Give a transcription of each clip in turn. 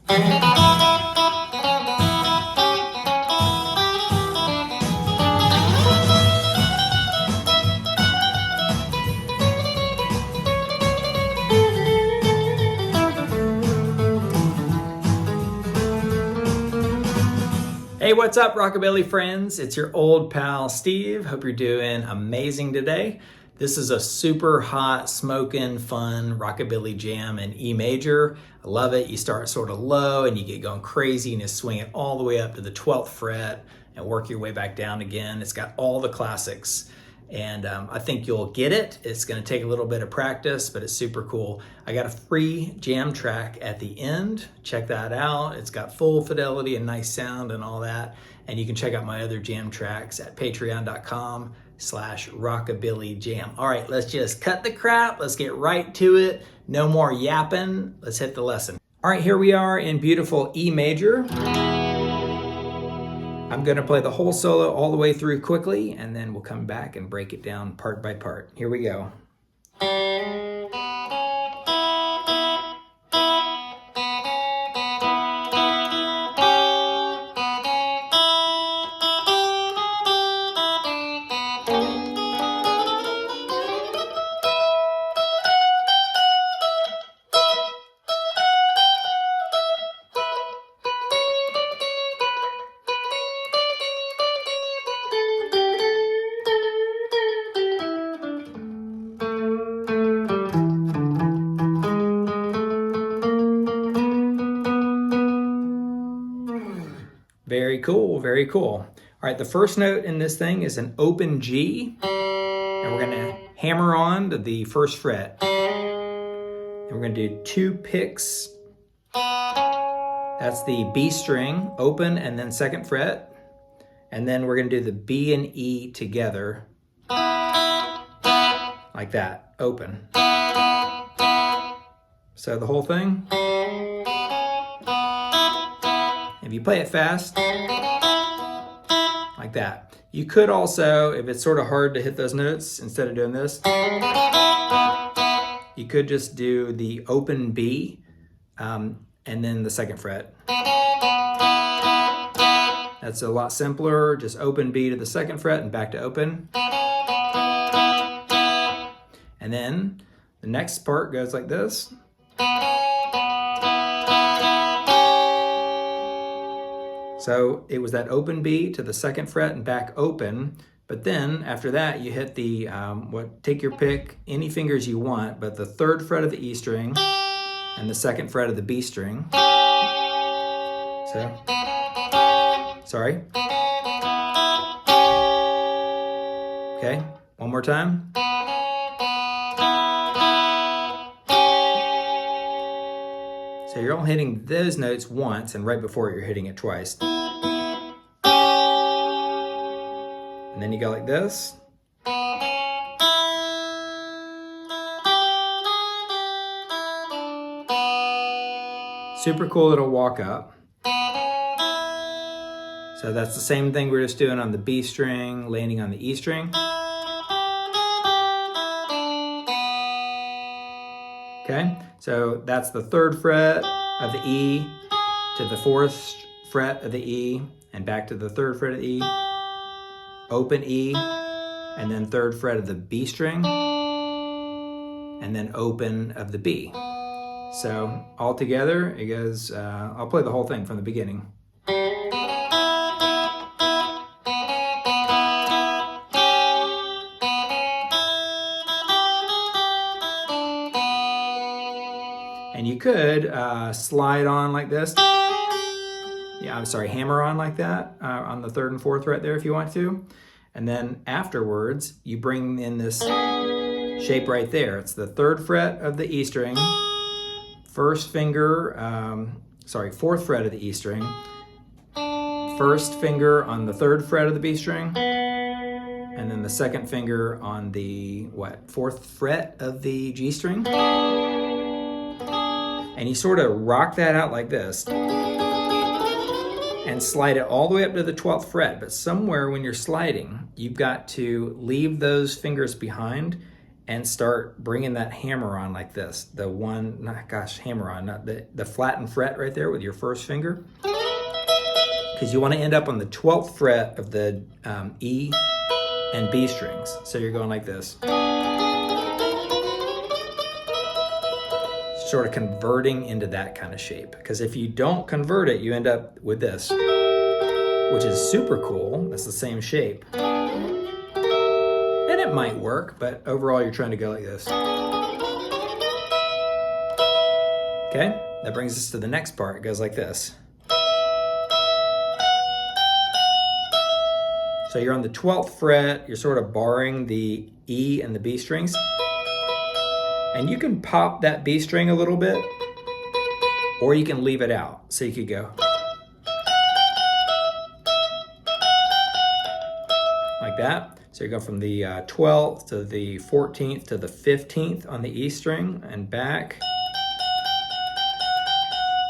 Hey, what's up, Rockabilly friends? It's your old pal, Steve. Hope you're doing amazing today. This is a super hot, smoking, fun Rockabilly jam in E major. I love it. You start sort of low and you get going crazy and you swing it all the way up to the 12th fret and work your way back down again. It's got all the classics. And I think you'll get it. It's going to take a little bit of practice, but it's super cool. I got a free jam track at the end. Check that out. It's got full fidelity and nice sound and all that. And you can check out my other jam tracks at patreon.com/rockabillyjam. All right, let's just cut the crap. Let's get right to it. No more yapping. Let's hit the lesson. All right, here we are in beautiful E major. I'm going to play the whole solo all the way through quickly, and then we'll come back and break it down part by part. Here we go. Very cool, very cool. All right, the first note in this thing is an open G, and we're gonna hammer on to the first fret. And we're gonna do 2 picks. That's the B string, open, and then 2nd fret. And then we're gonna do the B and E together, like that, open. So the whole thing. If you play it fast, like that. You could also, if it's sort of hard to hit those notes, instead of doing this, you could just do the open B and then the 2nd fret. That's a lot simpler. Just open B to the 2nd fret and back to open. And then the next part goes like this. So it was that open B to the 2nd fret and back open, but then after that you hit the, take your pick, any fingers you want, but the 3rd fret of the E string and the 2nd fret of the B string. So, sorry. Okay, one more time. So you're all hitting those notes once, and right before you're hitting it twice. And then you go like this. Super cool little walk up. So that's the same thing we're just doing on the B string, landing on the E string. Okay, so that's the 3rd fret of the E to the 4th fret of the E and back to the 3rd fret of the E, open E, and then 3rd fret of the B string, and then open of the B. So all together, it goes, I'll play the whole thing from the beginning. And you could slide on like this. Yeah, I'm sorry, hammer on like that on the 3rd and 4th fret there if you want to. And then afterwards, you bring in this shape right there. It's the 3rd fret of the E string, 4th fret of the E string, 1st finger on the 3rd fret of the B string, and then the 2nd finger on the 4th fret of the G string. And you sort of rock that out like this and slide it all the way up to the 12th fret. But somewhere when you're sliding, you've got to leave those fingers behind and start bringing that hammer on like this. The one, hammer on, not the flattened fret right there with your first finger. Because you want to end up on the 12th fret of the E and B strings. So you're going like this. Sort of converting into that kind of shape. Because if you don't convert it, you end up with this, which is super cool. That's the same shape. And it might work, but overall you're trying to go like this. Okay, that brings us to the next part. It goes like this. So you're on the 12th fret, you're sort of barring the E and the B strings. And you can pop that B string a little bit, or you can leave it out. So you could go like that. So you go from the 12th to the 14th to the 15th on the E string and back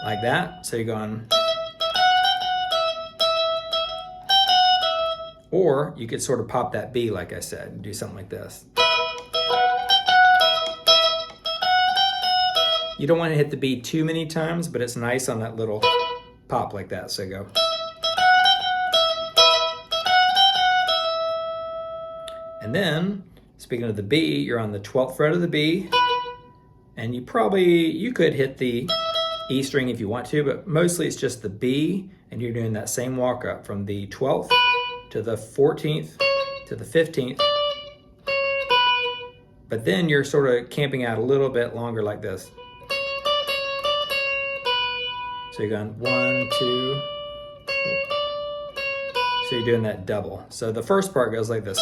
like that. So you're going, or you could sort of pop that B like I said and do something like this. You don't want to hit the B too many times, but it's nice on that little pop like that. So go. And then, speaking of the B, you're on the 12th fret of the B, and you could hit the E string if you want to, but mostly it's just the B, and you're doing that same walk up from the 12th to the 14th to the 15th. But then you're sort of camping out a little bit longer like this. So you're going 1, 2. So you're doing that double. So the first part goes like this.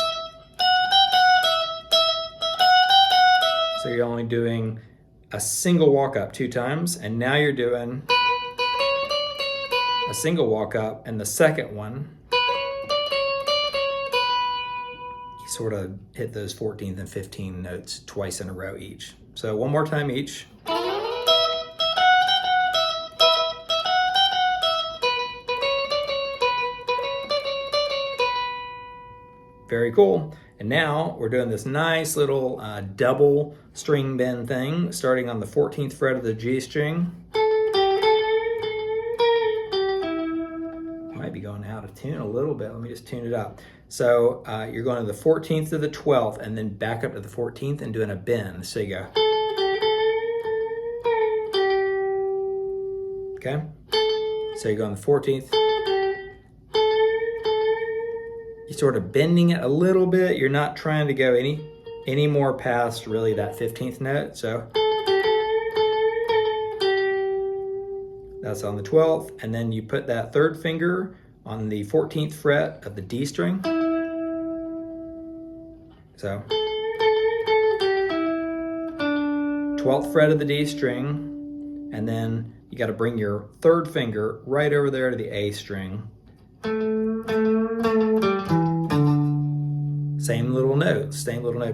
So you're only doing a single walk up 2 times, and now you're doing a single walk up, and the second one, you sort of hit those 14th and 15th notes twice in a row each. So one more time each. Very cool. And now we're doing this nice little double string bend thing, starting on the 14th fret of the G string. Might be going out of tune a little bit. Let me just tune it up. So you're going to the 14th to the 12th and then back up to the 14th and doing a bend. So you go. Okay? So you go on the 14th. You're sort of bending it a little bit. You're not trying to go any more past really that 15th note. So that's on the 12th. And then you put that third finger on the 14th fret of the D string. So 12th fret of the D string. And then you got to bring your third finger right over there to the A string. Same little note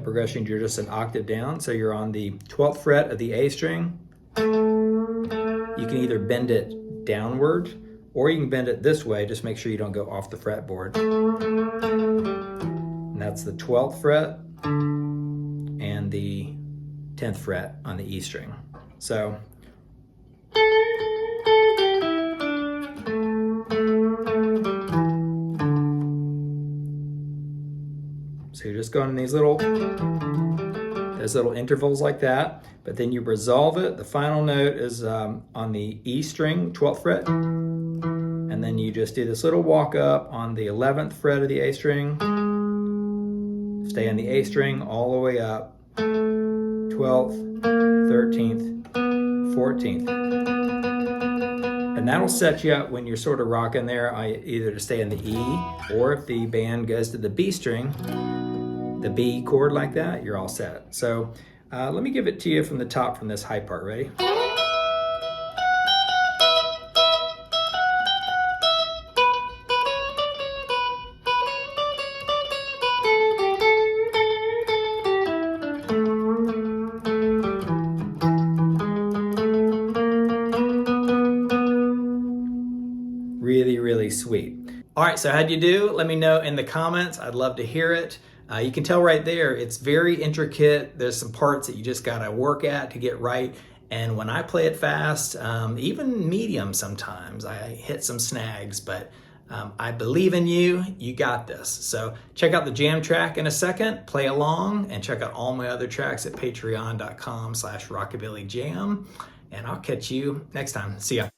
progression. You're just an octave down. So you're on the 12th fret of the A string. You can either bend it downward or you can bend it this way. Just make sure you don't go off the fretboard. And that's the 12th fret and the 10th fret on the E string. So you're just going in these little intervals like that, but then you resolve it. The final note is on the E string, 12th fret, and then you just do this little walk up on the 11th fret of the A string, stay on the A string all the way up, 12th, 13th, 14th. And that'll set you up when you're sort of rocking there, either to stay in the E, or if the band goes to the B string, the B chord like that, you're all set. So let me give it to you from the top from this high part. Ready? Really, really sweet. All right, so how'd you do? Let me know in the comments. I'd love to hear it. You can tell right there, it's very intricate. There's some parts that you just gotta work at to get right. And when I play it fast, even medium sometimes, I hit some snags, but I believe in you, you got this. So check out the jam track in a second, play along, and check out all my other tracks at patreon.com/rockabillyjam. And I'll catch you next time. See ya.